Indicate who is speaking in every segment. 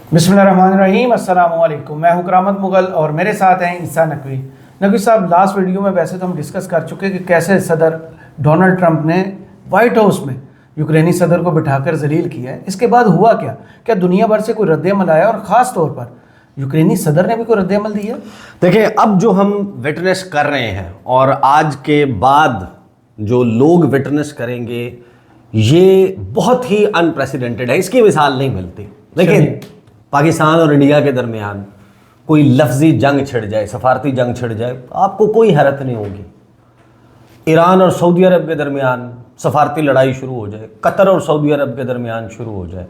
Speaker 1: बिस्मिल्लाहिर्रहमानिर्रहीम, अस्सलाम वालेकुम। मैं हूं करामत मुगल और मेरे साथ हैं ईसा नकवी। नकवी साहब, लास्ट वीडियो में वैसे तो हम डिस्कस कर चुके कि कैसे सदर डोनाल्ड ट्रंप ने वाइट हाउस में यूक्रेनी सदर को बिठाकर जलील किया है। इसके बाद हुआ क्या? क्या दुनिया भर से कोई रद्द-ए-अमल आया और ख़ास तौर पर यूक्रेनी सदर ने भी कोई रद्द-ए-अमल दिया?
Speaker 2: देखिए, अब जो हम विटनेस कर रहे हैं और आज के बाद जो लोग विटनेस करेंगे, ये बहुत ही अनप्रेसिडेंटेड है। इसकी मिसाल नहीं मिलती। देखिए, पाकिस्तान और इंडिया के दरमियान कोई लफ्जी जंग छिड़ जाए, सफारती जंग छिड़ जाए, आपको कोई हैरत नहीं होगी। ईरान और सऊदी अरब के दरमियान सफारती लड़ाई शुरू हो जाए, कतर और सऊदी अरब के दरमियान शुरू हो जाए,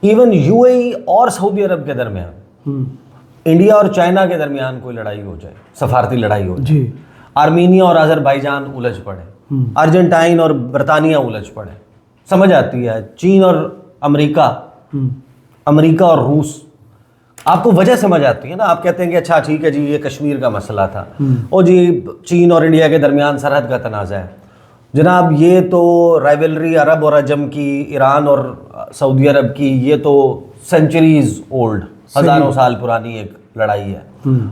Speaker 2: इवन यूएई और सऊदी अरब के दरमियान, इंडिया और चाइना के दरमियान कोई लड़ाई हो जाए, सफारती लड़ाई हो जाए, आर्मीनिया और अजरबैजान उलझ पड़े, अर्जेंटाइन और बरतानिया उलझ पड़े, समझ आती है, चीन और अमेरिका, अमेरिका और रूस, आपको वजह समझ आती है ना। आप कहते हैं कि अच्छा ठीक है जी, ये कश्मीर का मसला था, और जी चीन और इंडिया के दरमियान सरहद का तनाज़ा है। जनाब, ये तो राइवलरी अरब और अजम की, ईरान और सऊदी अरब की, ये तो सेंचुरीज ओल्ड, हज़ारों साल पुरानी एक लड़ाई है।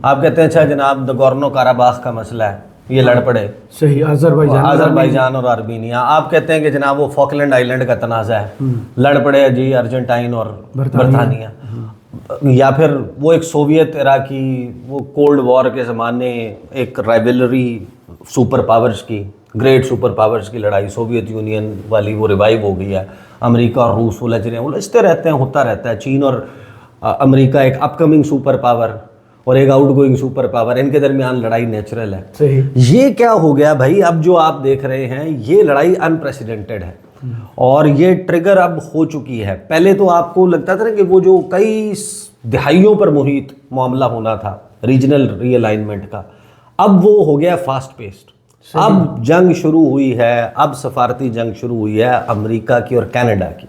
Speaker 2: आप कहते हैं अच्छा जनाब, नगोर्नो काराबाख का मसला है, ये लड़ पड़े।
Speaker 1: सही,
Speaker 2: अजरबैजान और आर्मीनिया। आप कहते हैं कि जनाब वो फॉकलैंड आइलैंड का तनाज़ा है, लड़ पड़े जी अर्जेंटाइन और बरतानिया। या फिर वो एक सोवियत इरा की, वो कोल्ड वॉर के ज़माने एक राइवलरी सुपर पावर्स की, ग्रेट सुपर पावर्स की लड़ाई, सोवियत यूनियन वाली, वो रिवाइव हो गई है। अमेरिका और रूस उलझ रहे हैं, उलझते रहते हैं, होता रहता है। चीन और अमेरिका एक अपकमिंग सुपर पावर और एक आउट गोइंग सुपर पावर, इनके दरमियान लड़ाई नेचुरल है।
Speaker 1: सही।
Speaker 2: ये क्या हो गया भाई? अब जो आप देख रहे हैं, ये लड़ाई अनप्रेसिडेंटेड है और ये ट्रिगर अब हो चुकी है। पहले तो आपको लगता था ना कि वो जो कई दिहाइयों पर मुहित मामला होना था रीजनल रीअलाइनमेंट का, अब वो हो गया फास्ट पेस्ड। अब जंग शुरू हुई है, अब सफारती जंग शुरू हुई है अमेरिका की और कनाडा की,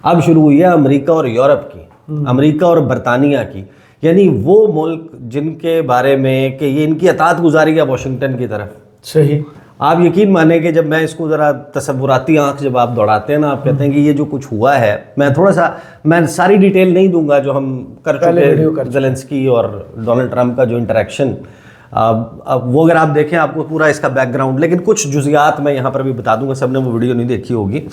Speaker 2: अब शुरू हुई है अमेरिका और यूरोप की, अमेरिका और बरतानिया की, यानी वो मुल्क जिनके बारे में कि ये इनकी अतात गुजारी है वाशिंगटन की तरफ।
Speaker 1: सही।
Speaker 2: आप यकीन माने कि जब मैं इसको ज़रा तसव्वुराती आंख जब आप दौड़ाते हैं ना, आप कहते हैं कि ये जो कुछ हुआ है, मैं सारी डिटेल नहीं दूंगा जो हम कर चुके, ज़ेलेंस्की और डोनाल्ड ट्रंप का जो इंटरेक्शन, अब वो अगर आप देखें आपको पूरा इसका बैकग्राउंड, लेकिन कुछ जुज़ियात मैं यहाँ पर भी बता दूंगा, सबने वो वीडियो नहीं देखी होगी।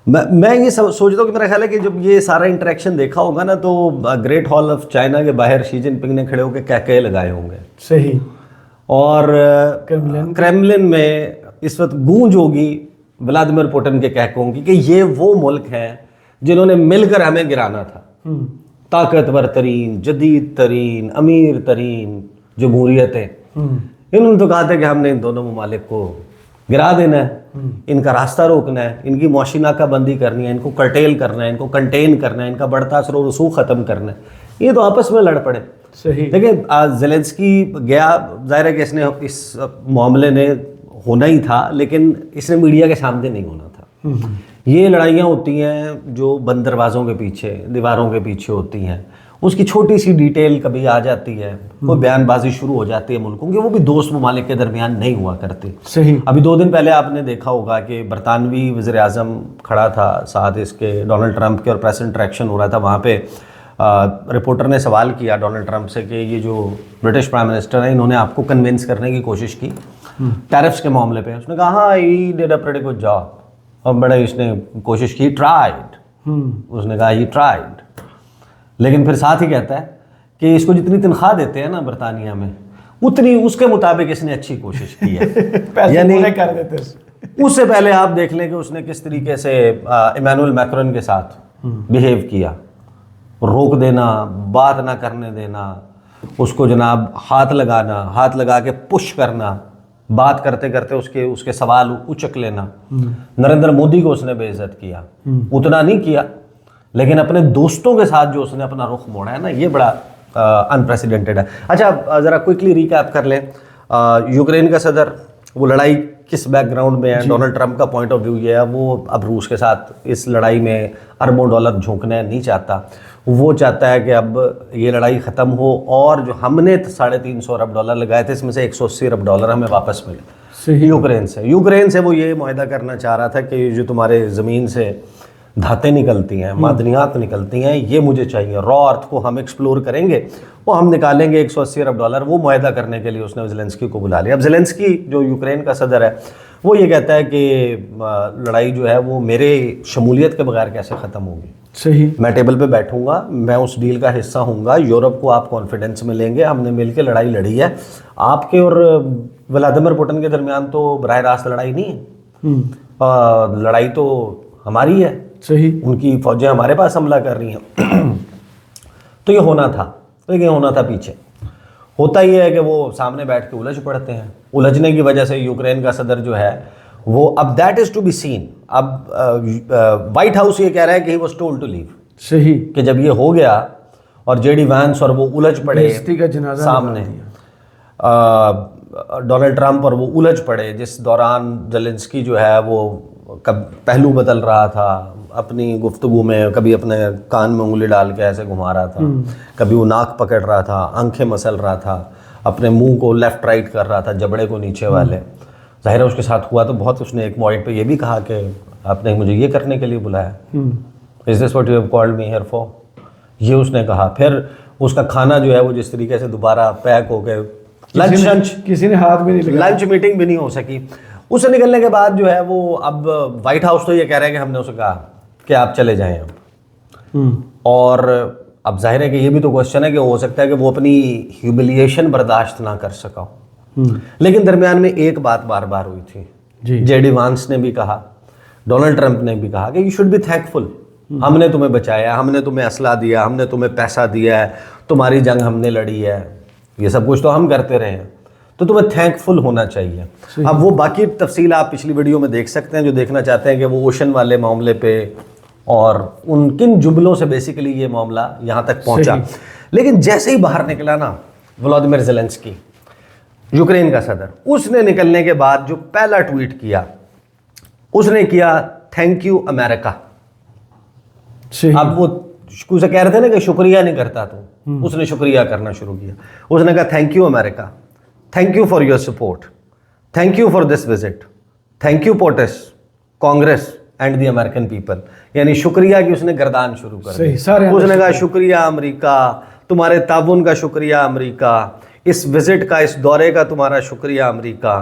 Speaker 2: मैं ये सोचता हूँ कि मेरा ख्याल है कि जब ये सारा इंटरेक्शन देखा होगा ना, तो ग्रेट हॉल ऑफ चाइना के बाहर शी जिनपिंग ने खड़े होकर कहके लगाए होंगे।
Speaker 1: सही।
Speaker 2: और क्रेमलिन में इस वक्त गूंज होगी व्लादिमीर पुतिन के कहकों की कि ये वो मुल्क हैं जिन्होंने मिलकर हमें गिराना था। ताकतवर तरीन, जदीद तरीन, अमीर तरीन जमहूरियतें, इन्होंने तो कहा था कि हमने इन दोनों ममालिक को गिरा देना है, इनका रास्ता रोकना है, इनकी मुआशी नाकाबंदी करनी है, इनको कर्टेल करना है, इनको कंटेन करना है, इनका बढ़ता असर और रसूख ख़त्म करना है। ये तो आपस में लड़ पड़े।
Speaker 1: सही।
Speaker 2: देखिए, ज़ेलेंस्की गया, जाहिर है कि इसने इस मामले ने होना ही था, लेकिन इसने मीडिया के सामने नहीं होना था। ये लड़ाइयाँ होती हैं जो बंद दरवाज़ों के पीछे, दीवारों के पीछे होती हैं। उसकी छोटी सी डिटेल कभी आ जाती है, कोई बयानबाजी शुरू हो जाती है मुल्कों की, वो भी दोस्त ममालिक के दरमियान नहीं हुआ करती।
Speaker 1: सही।
Speaker 2: अभी 2 दिन पहले आपने देखा होगा कि बरतानवी वज़ीर आज़म खड़ा था साथ इसके डोनाल्ड ट्रंप के, और प्रेस इंटरेक्शन हो रहा था। वहाँ पे रिपोर्टर ने सवाल किया डोनाल्ड ट्रंप से कि ये जो ब्रिटिश प्राइम मिनिस्टर हैं, इन्होंने आपको कन्विंस करने की कोशिश की टैरिफ्स के मामले पे? उसने कहा हाँ, he did a pretty good job, और बड़े इसने कोशिश की, ट्राइड। उसने कहा ही ट्राइड, लेकिन फिर साथ ही कहता है कि इसको जितनी तनख्वाह देते हैं ना बरतानिया में, उतनी उसके मुताबिक इसने अच्छी कोशिश की है। यानी
Speaker 1: कर देते।
Speaker 2: उससे पहले आप देख लें कि उसने किस तरीके से इमैनुअल मैक्रोन के साथ बिहेव किया, रोक देना, बात ना करने देना, उसको जनाब हाथ लगा के पुश करना, बात करते करते उसके सवाल उचक लेना। नरेंद्र मोदी को उसने बेइज्जत किया, उतना नहीं किया, लेकिन अपने दोस्तों के साथ जो उसने अपना रुख मोड़ा है ना, ये बड़ा अनप्रेसिडेंटेड है। अच्छा, ज़रा क्विकली रिकैप कर लें। यूक्रेन का सदर, वो लड़ाई किस बैकग्राउंड में है, डोनाल्ड ट्रंप का पॉइंट ऑफ व्यू ये है, वो अब रूस के साथ इस लड़ाई में अरबों डॉलर झोंकना नहीं चाहता। वो चाहता है कि अब ये लड़ाई ख़त्म हो और जो हमने 350 अरब डॉलर लगाए थे, इसमें से 180 अरब डॉलर हमें वापस मिले यूक्रेन से। वो ये मुआहदा करना चाह रहा था कि जो तुम्हारे ज़मीन से धातें निकलती हैं, मादनियात निकलती हैं, ये मुझे चाहिए। रॉ अर्थ को हम एक्सप्लोर करेंगे, वो हम निकालेंगे। $180 अरब वो मुआहदा करने के लिए उसने ज़ेलेंस्की को बुला लिया। अब ज़ेलेंस्की जो यूक्रेन का सदर है वो ये कहता है कि लड़ाई जो है वो मेरे शमूलियत के बगैर कैसे ख़त्म होगी।
Speaker 1: सही।
Speaker 2: मैं टेबल पे बैठूंगा, मैं उस डील का हिस्सा होऊंगा, यूरोप को आप कॉन्फिडेंस में लेंगे, हमने मिलकर लड़ाई लड़ी है। आपके और व्लादिमीर पुतिन के दरमियान तो बराह रास्त लड़ाई नहीं है, लड़ाई तो हमारी है।
Speaker 1: सही।
Speaker 2: उनकी फौजें हमारे पास हमला कर रही हैं। तो ये होना था, लेकिन होना था पीछे। होता ही है कि वो सामने बैठ के उलझ पड़ते हैं। उलझने की वजह से यूक्रेन का सदर जो है वो, अब that is to be seen. अब व्हाइट हाउस ये कह रहा है कि he was told to leave.
Speaker 1: सही।
Speaker 2: कि जब ये हो गया और जेडी वैंस और वो उलझ पड़े
Speaker 1: बेइज्जती का जनाजा
Speaker 2: सामने, डोनाल्ड ट्रंप और वो उलझ पड़े, जिस दौरान ज़ेलेंस्की जो है वो कब पहलू बदल रहा था अपनी गुफ्तगू में, कभी अपने कान में उंगली डाल के ऐसे घुमा रहा था, कभी वो नाक पकड़ रहा था, आंखें मसल रहा था, अपने मुंह को लेफ्ट राइट कर रहा था, जबड़े को नीचे वाले। जाहिर है उसके साथ हुआ तो बहुत। उसने एक पॉइंट पे ये भी कहा कि आपने मुझे ये करने के लिए बुलाया, is this what you have called me here for, ये उसने कहा। फिर उसका खाना जो है वो जिस तरीके से दोबारा पैक हो गए, लंच
Speaker 1: किसी ने हाथ भी नहीं लगाया,
Speaker 2: लंच मीटिंग भी नहीं हो सकी। उससे निकलने के बाद जो है वो, अब व्हाइट हाउस तो ये कह रहे हैं कि हमने उसे कहा कि आप चले जाएं अब। और अब जाहिर है कि ये भी तो क्वेश्चन है कि हो सकता है कि वो अपनी ह्यूमिलिएशन बर्दाश्त ना कर सका हो। लेकिन दरमियान में एक बात बार बार हुई थी, जेडी वांस ने भी कहा, डोनाल्ड ट्रंप ने भी कहा कि यू शुड बी थैंकफुल, हमने तुम्हें बचाया, हमने तुम्हें असला दिया, हमने तुम्हें पैसा दिया है, तुम्हारी जंग हमने लड़ी है, ये सब कुछ तो हम करते रहे हैं, तो तुम्हें थैंकफुल होना चाहिए। अब वो बाकी तफसील आप पिछली वीडियो में देख सकते हैं, जो देखना चाहते हैं कि वो ओशन वाले मामले पे और उन किन जुमलों से बेसिकली ये मामला यहाँ तक पहुँचा। लेकिन जैसे ही बाहर निकला ना व्लादिमीर ज़ेलेंस्की, यूक्रेन का सदर, उसने निकलने के बाद जो पहला ट्वीट किया उसने किया, थैंक यू अमेरिका। अब वो उसे कह रहे थे ना कि शुक्रिया नहीं करता तो उसने शुक्रिया करना शुरू किया। उसने कहा thank you America, thank you for your support, thank you for this visit, thank you POTUS, Congress and the American people. यानी शुक्रिया की उसने गर्दान शुरू कर दी। उसने कहा शुक्रिया अमेरिका, तुम्हारे ताउन का शुक्रिया अमेरिका, इस विजिट का, इस दौरे का तुम्हारा शुक्रिया अमेरिका,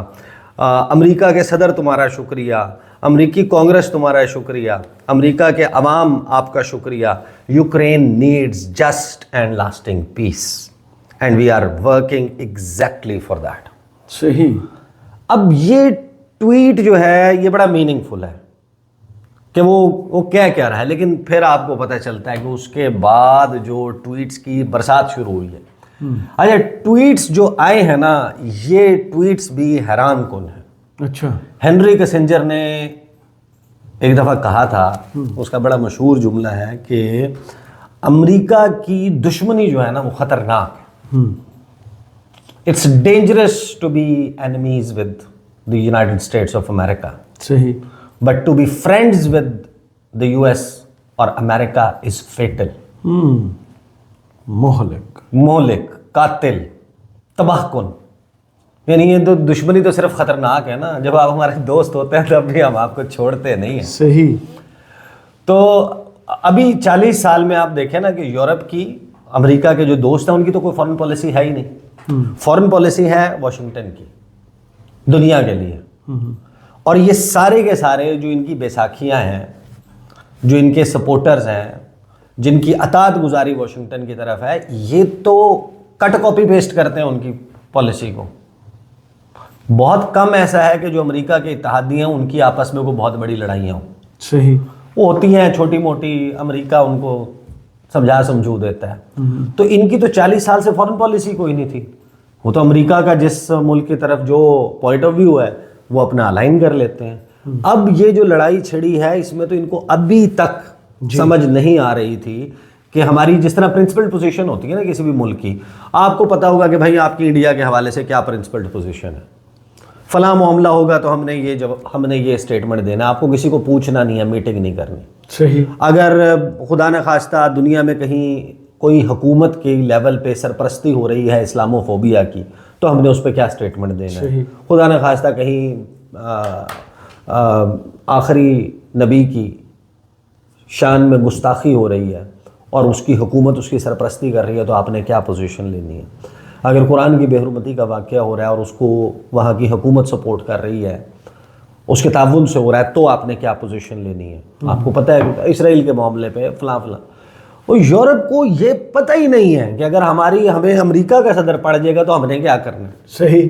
Speaker 2: अमेरिका के सदर तुम्हारा शुक्रिया, अमेरिकी कांग्रेस तुम्हारा शुक्रिया, अमेरिका के अवाम आपका शुक्रिया। Ukraine needs just and lasting peace and we are working exactly for that.
Speaker 1: सही।
Speaker 2: अब ये ट्वीट जो है ये बड़ा मीनिंगफुल है कि वो क्या रहा है। लेकिन फिर आपको पता चलता है कि उसके बाद जो ट्वीट्स की बरसात शुरू हुई है। अच्छा, ट्वीट्स जो आए हैं ना, ये ट्वीट्स भी हैरान कुन है।
Speaker 1: अच्छा।
Speaker 2: हेनरी किसिंजर ने एक दफ़ा कहा था, उसका बड़ा मशहूर जुमला है कि अमेरिका की दुश्मनी जो है ना वो ख़तरनाक है। It's dangerous to be enemies with the United States of America.
Speaker 1: सही।
Speaker 2: But to be friends with the US और अमेरिका इज फेटल। मोहलिक, कातिल, तबाहकुन। यानी ये तो दुश्मनी तो सिर्फ खतरनाक है ना, जब आप हमारे दोस्त होते हैं तब भी हम आपको छोड़ते नहीं हैं।
Speaker 1: सही।
Speaker 2: तो अभी 40 साल में आप देखें ना कि यूरोप की, अमेरिका के जो दोस्त हैं उनकी तो कोई फॉरेन पॉलिसी है ही नहीं। फॉरेन पॉलिसी है वाशिंगटन की दुनिया के लिए। और ये सारे के सारे जो इनकी बैसाखियां हैं, जो इनके सपोर्टर्स हैं, जिनकी अतात गुजारी वाशिंगटन की तरफ है, ये तो कट कॉपी पेस्ट करते हैं उनकी पॉलिसी को। बहुत कम ऐसा है कि जो अमेरिका के इत्तेहादी हैं उनकी आपस में कोई बहुत बड़ी लड़ाइयाँ हों।
Speaker 1: सही।
Speaker 2: वो होती हैं छोटी मोटी, अमेरिका उनको समझा समझू देता है। तो इनकी तो 40 साल से फॉरेन पॉलिसी कोई नहीं थी। वो तो अमेरिका का जिस मुल्क की तरफ जो पॉइंट ऑफ व्यू है वो अपना अलाइन कर लेते हैं। अब ये जो लड़ाई छिड़ी है इसमें तो इनको अभी तक समझ नहीं आ रही थी कि हमारी जिस तरह प्रिंसिपल्ड पोजीशन होती है ना किसी भी मुल्क की, आपको पता होगा कि भाई आपकी इंडिया के हवाले से क्या प्रिंसिपल्ड पोजीशन है, फला मामला होगा तो हमने ये स्टेटमेंट देना, आपको किसी को पूछना नहीं है, मीटिंग नहीं करनी।
Speaker 1: सही।
Speaker 2: अगर खुदा न खास्ता दुनिया में कहीं कोई हुकूमत के लेवल पे सरपरस्ती हो रही है इस्लामोफोबिया की, तो हमने उस पर क्या स्टेटमेंट देना है। खुदा न खास्ता कहीं आखिरी नबी की शान में गुस्ताखी हो रही है और उसकी हुकूमत उसकी सरपरस्ती कर रही है, तो आपने क्या पोजीशन लेनी है? अगर कुरान की बेहुरमती का वाक़या हो रहा है और उसको वहाँ की हुकूमत सपोर्ट कर रही है, उसके ताउन से हो रहा है, तो आपने क्या पोजीशन लेनी है? आपको पता है इसराइल के मामले पे फलां फलां, और यूरोप को ये पता ही नहीं है कि अगर हमें अमेरिका का सदर पड़ जाएगा तो हमने क्या करना है।
Speaker 1: सही।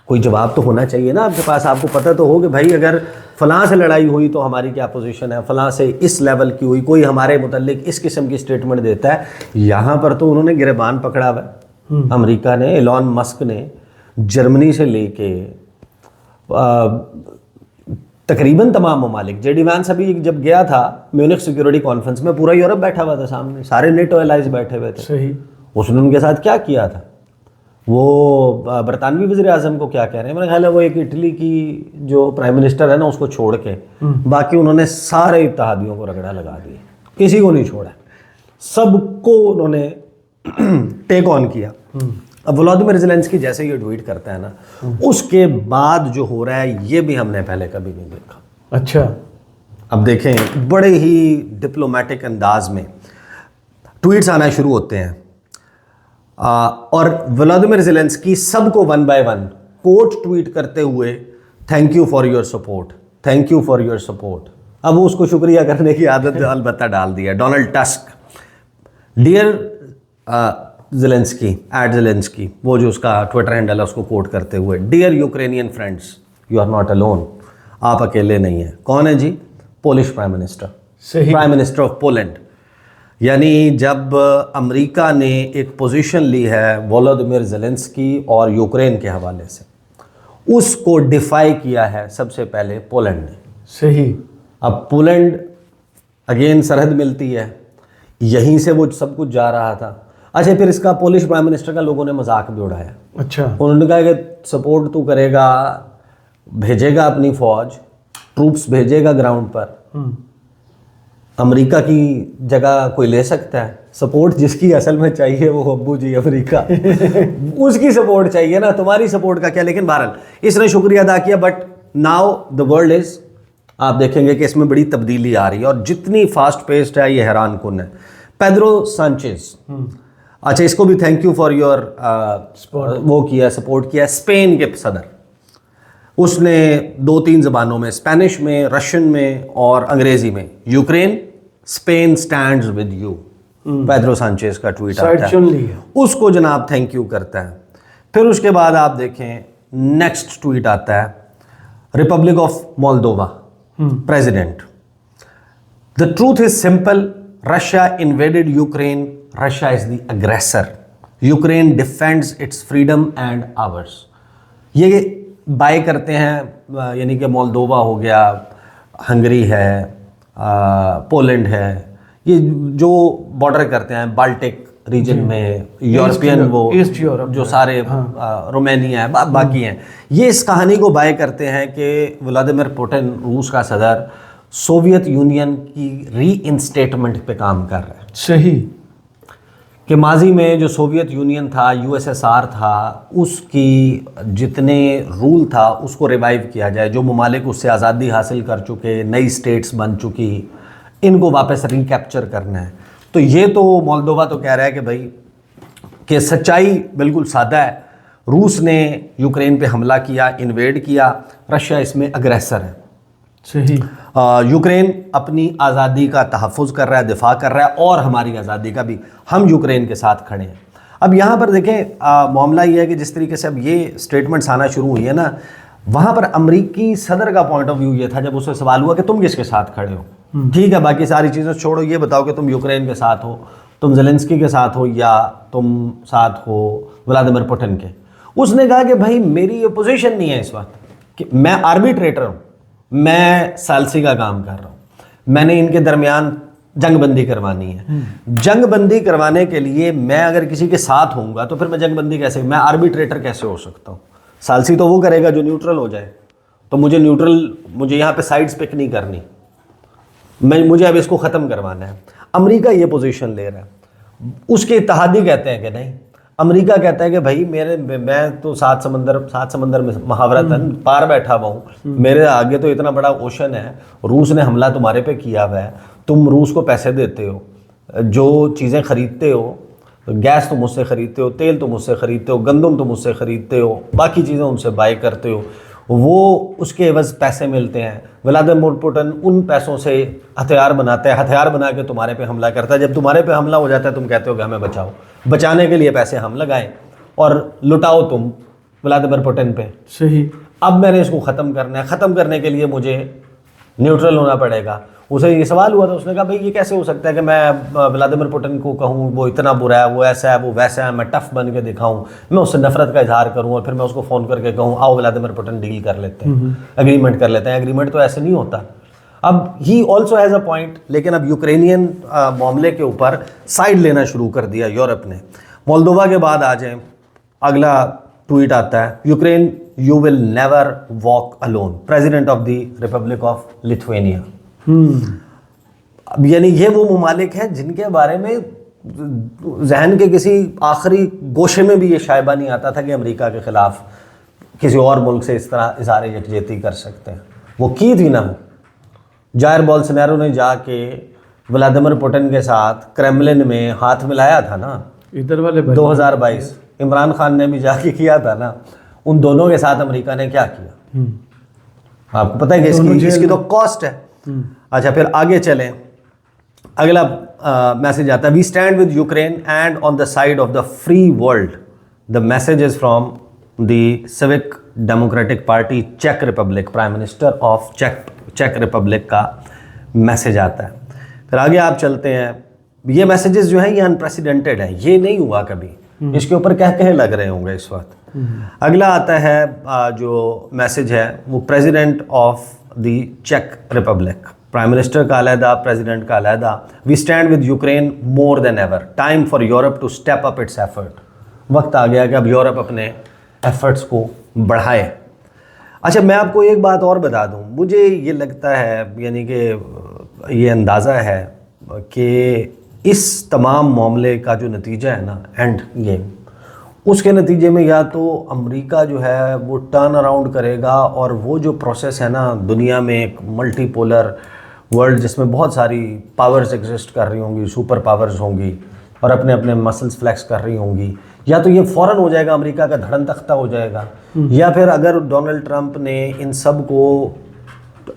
Speaker 2: कोई जवाब तो होना चाहिए ना आपके पास, आपको पता तो हो कि भाई अगर फलां से लड़ाई हुई तो हमारी क्या पोजीशन है, फलां से इस लेवल की हुई, कोई हमारे मुतल्लिक इस किस्म की स्टेटमेंट देता है। यहाँ पर तो उन्होंने गिरबान पकड़ा हुआ है अमेरिका ने, एलॉन मस्क ने, जर्मनी से लेके तकरीबन तमाम ममालिक। जेडी वैंस अभी जब गया था म्यूनिख सिक्योरिटी कॉन्फ्रेंस में, पूरा यूरोप बैठा हुआ था सामने, सारे नेटो एलाइज बैठे हुए थे।
Speaker 1: सही।
Speaker 2: उसने उनके साथ क्या किया था? वो बरतानवी वज़ीर आज़म को क्या कह रहे हैं, मेरा ख्याल है वो एक इटली की जो प्राइम मिनिस्टर है ना, उसको छोड़ के बाकी उन्होंने सारे इत्तेहादियों को रगड़ा लगा दिया, किसी को नहीं छोड़ा, सबको उन्होंने टेक ऑन किया। अब व्लादिमीर ज़ेलेंस्की जैसे ये ट्वीट करता है ना, उसके बाद जो हो रहा है ये भी हमने पहले कभी नहीं देखा।
Speaker 1: अच्छा।
Speaker 2: अब देखें, बड़े ही डिप्लोमेटिक अंदाज में ट्वीट्स आना शुरू होते हैं और व्लादिमीर ज़ेलेंस्की सबको one by one coat tweet करते हुए thank you for your support, thank you for your support. अब वो उसको शुक्रिया करने की आदत अलबत्ता डाल दी है। Donald Tusk, dear Zelensky, at Zelensky, वो जो उसका ट्विटर हैंडल है उसको कोट करते हुए, dear Ukrainian friends, you are not alone, आप अकेले नहीं हैं। कौन है जी? Polish prime minister, prime minister of Poland. यानी जब अमेरिका ने एक पोजीशन ली है वोलोदिमीर ज़ेलेंस्की और यूक्रेन के हवाले से, उसको डिफाई किया है सबसे पहले पोलैंड ने।
Speaker 1: सही।
Speaker 2: अब पोलैंड अगेन सरहद मिलती है, यहीं से वो सब कुछ जा रहा था। अच्छा, फिर इसका पोलिश प्राइम मिनिस्टर का लोगों ने मजाक भी उड़ाया।
Speaker 1: अच्छा।
Speaker 2: उन्होंने कहा कि सपोर्ट तू करेगा, भेजेगा अपनी फौज, ट्रूप्स भेजेगा ग्राउंड पर, अमेरिका की जगह कोई ले सकता है? सपोर्ट जिसकी असल में चाहिए वो अब्बू जी अमेरिका उसकी सपोर्ट चाहिए ना, तुम्हारी सपोर्ट का क्या। लेकिन बहरहाल इसने शुक्रिया अदा किया, but now the world is, आप देखेंगे कि इसमें बड़ी तब्दीली आ रही है और जितनी फास्ट पेस्ड है ये हैरान कुन है। पेड्रो सांचेज, अच्छा, इसको भी थैंक यू फॉर योर वो किया, सपोर्ट किया। स्पेन के सदर, उसने 2-3 ज़बानों में, स्पेनिश में, रशियन में और अंग्रेज़ी में, Ukraine Spain stands with you, Pedro Sanchez का ट्वीट आता है, उसको जनाब थैंक यू करता है। फिर उसके बाद आप देखें नेक्स्ट ट्वीट आता है, Republic of Moldova president, the truth is simple, Russia invaded Ukraine, Russia is the aggressor, Ukraine defends its freedom and ours. ये बाय करते हैं, यानी कि मोल्दोवा हो गया, हंगरी है, पोलैंड है, ये जो बॉर्डर करते हैं बाल्टिक रीजन में, यूरोपियन, वो
Speaker 1: ईस्ट यूरोप
Speaker 2: जो सारे, रोमानिया है, बाकी हैं, ये इस कहानी को बाय करते हैं कि व्लादिमीर पुतिन, रूस का सदर, सोवियत यूनियन की री इंस्टेटमेंट पे काम कर रहा है।
Speaker 1: सही।
Speaker 2: कि माजी में जो सोवियत यूनियन था, यूएसएसआर था, उसकी जितने रूल था उसको रिवाइव किया जाए, जो ममालिक उससे आज़ादी हासिल कर चुके, नई स्टेट्स बन चुकी, इनको वापस रिकैप्चर करना है। तो ये तो मोल्दोवा तो कह रहा है कि भाई, कि सच्चाई बिल्कुल सादा है, रूस ने यूक्रेन पे हमला किया, इन्वेड किया, रशिया इसमें अग्रेसर है।
Speaker 1: सही।
Speaker 2: यूक्रेन अपनी आज़ादी का तहफ़्फ़ुज़ कर रहा है, दिफा कर रहा है, और हमारी आज़ादी का भी, हम यूक्रेन के साथ खड़े हैं। अब यहाँ पर देखें, मामला ये है कि जिस तरीके से अब ये स्टेटमेंट्स आना शुरू हुई है ना, वहाँ पर अमरीकी सदर का पॉइंट ऑफ व्यू ये था, जब उससे सवाल हुआ कि तुम किसके साथ खड़े हो, ठीक है बाकी सारी चीज़ें छोड़ो, ये बताओ कि तुम यूक्रेन के साथ हो, तुम ज़ेलेंस्की के साथ हो, या तुम साथ हो व्लादिमीर पुतिन के। उसने कहा कि भाई मेरी ये पोजीशन नहीं है इस वक्त कि मैं आर्बिट्रेटर हूँ, मैं सालसी का काम कर रहा हूँ, मैंने इनके दरमियान जंगबंदी करवानी है। जंगबंदी करवाने के लिए मैं अगर किसी के साथ होऊंगा तो फिर मैं जंगबंदी कैसे, मैं आर्बिट्रेटर कैसे हो सकता हूँ? सालसी तो वो करेगा जो न्यूट्रल हो जाए, तो मुझे यहाँ पे साइड्स पिक नहीं करनी, मुझे अब इसको ख़त्म करवाना है। अमेरिका ये पोजीशन ले रहा है, उसके इत्तेहादी कहते हैं कि नहीं, अमेरिका कहता है कि भाई मैं तो सात समंदर में महावरतन पार बैठा हुआ हूँ, मेरे आगे तो इतना बड़ा ओशन है, रूस ने हमला तुम्हारे पे किया हुआ है, तुम रूस को पैसे देते हो, जो चीज़ें खरीदते हो, गैस तुम मुझसे खरीदते हो, तेल तुम मुझसे खरीदते हो, गंदम तुम मुझसे खरीदते हो, बाकी चीज़ें उनसे बाय करते हो, वो उसके एवज पैसे मिलते हैं। व्लादिमीर पुतिन उन पैसों से हथियार बनाता है, हथियार बना के तुम्हारे पे हमला करता है। जब तुम्हारे पे हमला हो जाता है तुम कहते हो कि हमें बचाओ, बचाने के लिए पैसे हम लगाएं और लुटाओ तुम व्लादिमीर पुतिन पे।
Speaker 1: सही।
Speaker 2: अब मैंने इसको ख़त्म करना है, ख़त्म करने के लिए मुझे न्यूट्रल होना पड़ेगा। उसे ये सवाल हुआ था, उसने कहा भाई ये कैसे हो सकता है कि मैं व्लादिमीर पुतिन को कहूँ वो इतना बुरा है, वो ऐसा है, वो वैसा है, मैं टफ बन के दिखाऊँ, मैं उससे नफरत का इजहार करूँ और फिर मैं उसको फ़ोन करके कहूँ आओ व्लादिमीर पुतिन डील कर लेते हैं, एग्रीमेंट कर लेते हैं। एग्रीमेंट तो ऐसे नहीं होता। अब he also has a point, लेकिन अब यूक्रेनियन मामले के ऊपर साइड लेना शुरू कर दिया यूरोप ने। मोल्दोवा के बाद आ जाएं, अगला ट्वीट आता है, Ukraine you will never walk alone, president of the Republic of Lithuania. अब यानी ये वो ममालिक हैं जिनके बारे में जहन के किसी आखिरी गोशे में भी ये शायबा नहीं आता था कि अमेरिका के ख़िलाफ़ किसी और मुल्क से इस तरह इज़हार यकजहती कर सकते हैं। वो की थी ना, जायर बोल्सोनारो ने जाके व्लादिमीर पुतिन के साथ क्रेमलिन में हाथ मिलाया था ना,
Speaker 1: इधर वाले
Speaker 2: 2022। इमरान खान ने भी जाके किया था ना। उन दोनों के साथ अमेरिका ने क्या किया आपको पता है कि इसकी तो कॉस्ट है। अच्छा, फिर आगे चलें, अगला मैसेज आता है, we stand with Ukraine and on the side of the free world. The message is from the civic democratic party check Republic, prime minister of check Republic का मैसेज आता है। फिर आगे आप चलते हैं, ये मैसेजेस जो हैं ये अनप्रेसिडेंटेड है, ये नहीं हुआ कभी, इसके ऊपर कह लग रहे होंगे इस वक्त। अगला आता है जो मैसेज है वो प्रेसिडेंट ऑफ द चेक रिपब्लिक, प्राइम मिनिस्टर का अलहदा, प्रेसिडेंट का अलहदा। We stand with Ukraine more than ever, time for Europe to step up its effort. वक्त आ गया कि अब यूरोप अपने एफर्ट्स को बढ़ाए। अच्छा, मैं आपको एक बात और बता दूं, मुझे ये लगता है, यानी कि ये अंदाज़ा है कि इस तमाम मामले का जो नतीजा है ना एंड गेम, उसके नतीजे में या तो अमेरिका जो है वो टर्न अराउंड करेगा और वो जो प्रोसेस है ना दुनिया में एक मल्टीपोलर वर्ल्ड जिसमें बहुत सारी पावर्स एग्जिस्ट कर रही होंगी, सुपर पावर्स होंगी और अपने अपने मसल्स फ्लैक्स कर रही होंगी, या तो ये फ़ौरन हो जाएगा, अमेरिका का धड़न तख्ता हो जाएगा, या फिर अगर डोनाल्ड ट्रंप ने इन सब को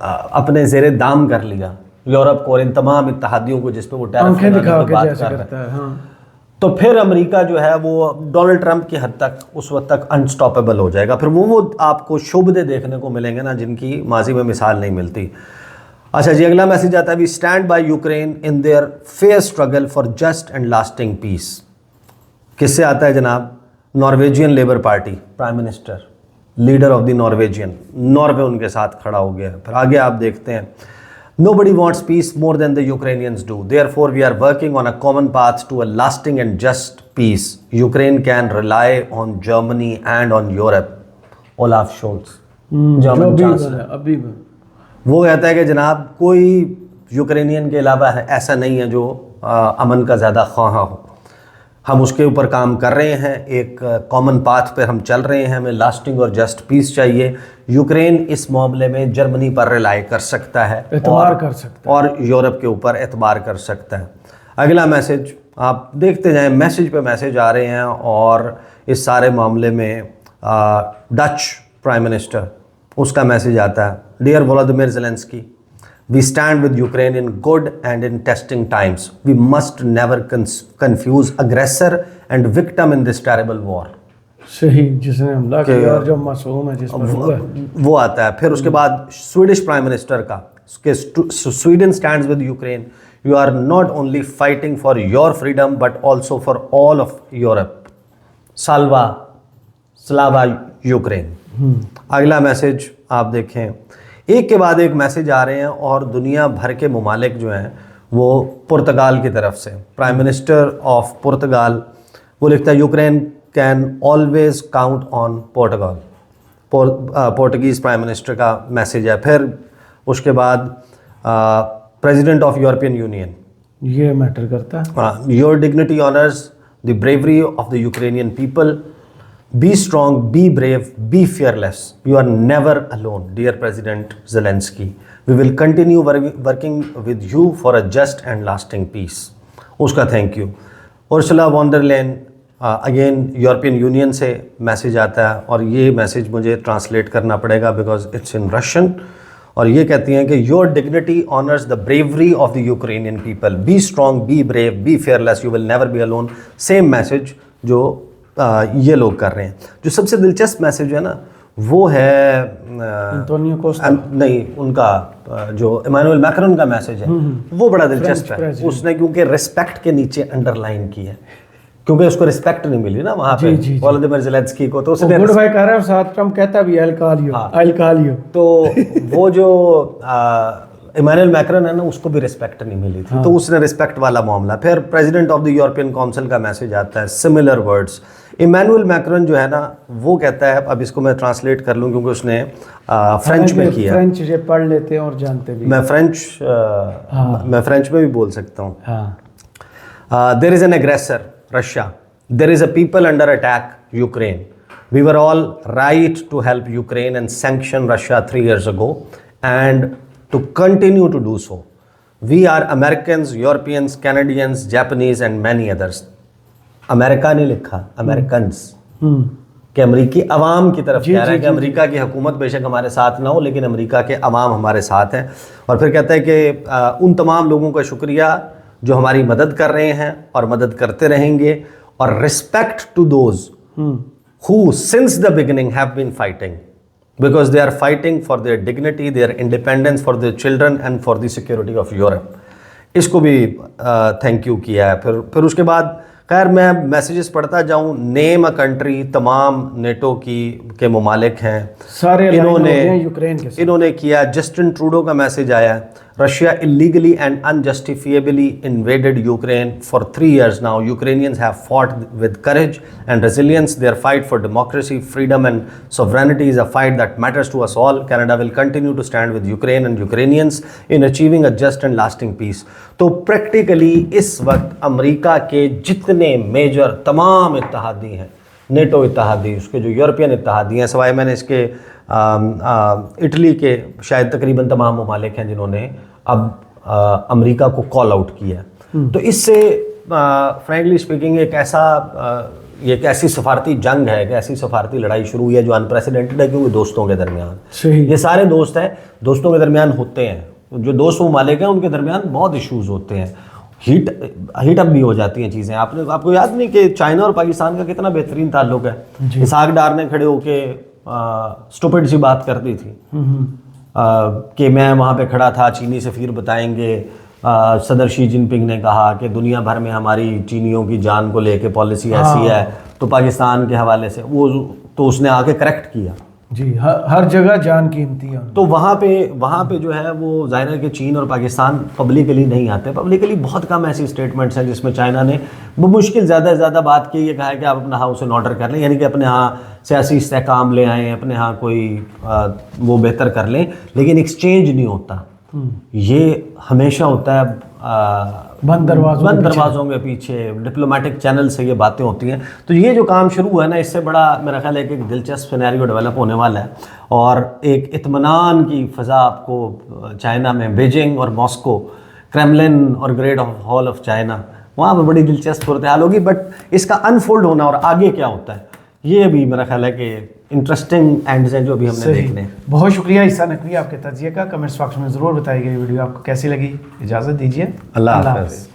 Speaker 2: अपने ज़ेरे दाम कर लिया, यूरोप को और इन तमाम इत्तेहादियों को जिस पे वो टैरिफ की बात कर रहा है, हाँ, तो फिर अमेरिका जो है वो डोनाल्ड ट्रंप की हद तक उस वक्त तक अनस्टॉपेबल हो जाएगा। फिर वो आपको शुभदे देखने को मिलेंगे ना जिनकी माजी में मिसाल नहीं मिलती। अच्छा जी, अगला मैसेज आता है, we stand by Ukraine in their fair struggle for just and lasting peace. किससे आता है जनाब? Norwegian Labour Party, prime minister, leader of the Norway उनके साथ खड़ा हो गया है। फिर आगे आप देखते हैं, nobody wants peace more than the Ukrainians do. Therefore, we are working on a common path to a lasting and just peace. Ukraine can rely on Germany and on Europe. Olaf Scholz, German chancellor.
Speaker 1: अभी
Speaker 2: वो कहता है कि जनाब कोई Ukrainian के अलावा ऐसा नहीं है जो अमन का ज़्यादा ख्वाह हो। हम उसके ऊपर काम कर रहे हैं, एक कॉमन पाथ पर हम चल रहे हैं, हमें लास्टिंग और जस्ट पीस चाहिए। यूक्रेन इस मामले में जर्मनी पर रिलाई कर सकता है,
Speaker 1: एतबार कर सकता है
Speaker 2: और यूरोप के ऊपर एतबार कर सकता है। अगला मैसेज आप देखते जाएं, मैसेज पे मैसेज आ रहे हैं और इस सारे मामले में डच प्राइम मिनिस्टर, उसका मैसेज आता है, dear Volodymyr Zelensky, we stand with Ukraine in good and in testing times. We must never confuse aggressor and victim in this terrible war.
Speaker 1: सही, जिसने हमला किया और जो मासूम है जिस पर हुआ
Speaker 2: वो आता है। फिर उसके बाद स्वीडिश प्राइम मिनिस्टर का, Sweden stands with Ukraine, you are not only fighting for your freedom but also for all of Europe, स्लावा यूक्रेन। अगला मैसेज आप देखें, एक के बाद एक मैसेज आ रहे हैं और दुनिया भर के ममालिक जो हैं वो पुर्तगाल की तरफ से, प्राइम मिनिस्टर ऑफ पुर्तगाल वो लिखता है, Ukraine can always count on Portugal, Portuguese prime minister का मैसेज है। फिर उसके बाद प्रेसिडेंट ऑफ यूरोपियन यूनियन,
Speaker 1: ये मैटर करता है,
Speaker 2: your dignity honours the bravery of the Ukrainian people. Be strong, be brave, be fearless. You are never alone, dear President Zelensky. We will continue working with you for a just and lasting peace. उसका thank you. Ursula von der Leyen again European Union से message आता है और ये message मुझे translate करना पड़ेगा because it's in Russian, और ये कहती हैं कि your dignity honours the bravery of the Ukrainian people. Be strong, be brave, be fearless, you will never be alone. Same message जो ये लोग कर रहे हैं। जो सबसे दिलचस्प मैसेज है ना वो है
Speaker 1: एंटोनियो कोस्टा,
Speaker 2: नहीं उनका जो इमानुएल मैक्रोन का मैसेज है वो बड़ा दिलचस्प है। उसने क्योंकि रिस्पेक्ट के नीचे अंडरलाइन किया है, क्योंकि उसको रिस्पेक्ट नहीं मिली ना वहाँ पे वोलोदिमीर ज़ेलेंस्की को, तो उसने
Speaker 1: गुड बाय कर रहा है और साथ ट्रम्प कहता भी आई कॉल यू।
Speaker 2: तो वो जो इमानुएल मैक्रोन है ना उसको भी रिस्पेक्ट नहीं मिली थी, तो उसने रिस्पेक्ट वाला मामला। फिर president of the European council का मैसेज आता है, सिमिलर वर्ड्स। इमानुएल मैक्रोन जो है ना वो कहता है, अब इसको मैं ट्रांसलेट कर लूँ क्योंकि उसने फ्रेंच में किया।
Speaker 1: फ्रेंच ये पढ़ लेते हैं और जानते भी।
Speaker 2: मैं फ्रेंच में भी बोल सकता हूँ। There is an aggressor Russia, there is a people under attack Ukraine, we were all right to help Ukraine and sanction Russia 3 years ago and to continue to do so. We are Americans, Europeans, Canadians, Japanese and many others. America ने लिखा, Americans कि अमेरिकी अवाम की तरफ कह रहा है कि अमेरिका की हुकूमत बेशक हमारे साथ ना हो लेकिन अमेरिका के अवाम हमारे साथ हैं। और फिर कहता है कि उन तमाम लोगों का शुक्रिया जो हमारी मदद कर रहे हैं और मदद करते रहेंगे, और respect to those who since the beginning have been fighting because they are fighting for their dignity, their independence, for their children and for the security of Europe. इसको भी थैंक यू किया है। फिर उसके बाद खैर मैं मैसेजेस पढ़ता जाऊँ। नेम अ कंट्री, तमाम नेटो के ममालिक हैं
Speaker 1: सारे,
Speaker 2: इन्होंने
Speaker 1: यूक्रेन के
Speaker 2: इन्होंने किया। जस्टिन ट्रूडो का मैसेज आया है, Russia illegally and unjustifiably invaded Ukraine for 3 years now. Ukrainians have fought with courage and resilience. Their fight for democracy, freedom and sovereignty is a fight that matters to us all. Canada will continue to stand with Ukraine and Ukrainians in achieving a just and lasting peace. तो practically इस वक्त America के जितने major तमाम इत्तेहादी हैं, NATO इत्तेहादी, उसके जो European इत्तेहादी हैं, सवाए मैंने इसके इटली के शायद तकरीबन तमाम ममालिक हैं जिन्होंने अब अमेरिका को कॉल आउट किया। तो इससे फ्रैंकली स्पीकिंग एक ऐसी सफारती जंग है, एक ऐसी सफारती लड़ाई शुरू हुई है जो अनप्रेसिडेंटेड है, क्योंकि दोस्तों के दरमियान ये सारे दोस्त हैं, दोस्तों के दरमियान होते हैं, जो दोस्त ममालिक हैं उनके दरमियान बहुत इश्यूज होते हैं, हीट अप भी हो जाती हैं चीज़ें। आपको याद नहीं कि चाइना और पाकिस्तान का कितना बेहतरीन ताल्लुक है। इसाक डार ने खड़े होके स्टूपिड सी बात कर दी थी कि मैं वहाँ पे खड़ा था, चीनी सफ़ीर बताएंगे, सदर शी जिनपिंग ने कहा कि दुनिया भर में हमारी चीनियों की जान को लेके पॉलिसी ऐसी है, तो पाकिस्तान के हवाले से वो तो उसने आके करेक्ट किया
Speaker 1: जी, हर जगह जान कीमती है।
Speaker 2: तो वहाँ पे जो है वो ज़ाहिर है कि चीन और पाकिस्तान पब्लिकली नहीं आते। पब्लिकली बहुत कम ऐसी स्टेटमेंट्स हैं जिसमें चाइना ने मुश्किल ज़्यादा से ज़्यादा बात की, ये कहा है कि आप अपना हाउस एंड ऑर्डर कर लें, यानी कि अपने यहाँ सियासी इस्तेहकाम ले आएँ, अपने यहाँ कोई वो बेहतर कर लें, लेकिन एक्सचेंज नहीं होता। ये हमेशा होता है
Speaker 1: बंद दरवाजों
Speaker 2: के पीछे, डिप्लोमेटिक चैनल से ये बातें होती हैं। तो ये जो काम शुरू हुआ है ना, इससे बड़ा मेरा ख्याल है कि एक दिलचस्प सिनेरियो डेवलप होने वाला है, और एक इत्मीनान की फ़ज़ा आपको चाइना में, बीजिंग और मॉस्को, क्रेमलिन और ग्रेट हॉल ऑफ चाइना, वहाँ पर बड़ी दिलचस्प सूरत हाल होगी। बट इसका अनफोल्ड होना और आगे क्या होता है, ये भी मेरा ख्याल है कि इंटरेस्टिंग एंड्स हैं जो अभी हमने देखने हैं।
Speaker 1: बहुत शुक्रिया ईसा नकवी आपके तजिए का। कमेंट्स बॉक्स में ज़रूर बताइए वीडियो आपको कैसी लगी। इजाज़त दीजिए,
Speaker 2: अल्लाह हाफ़िज़।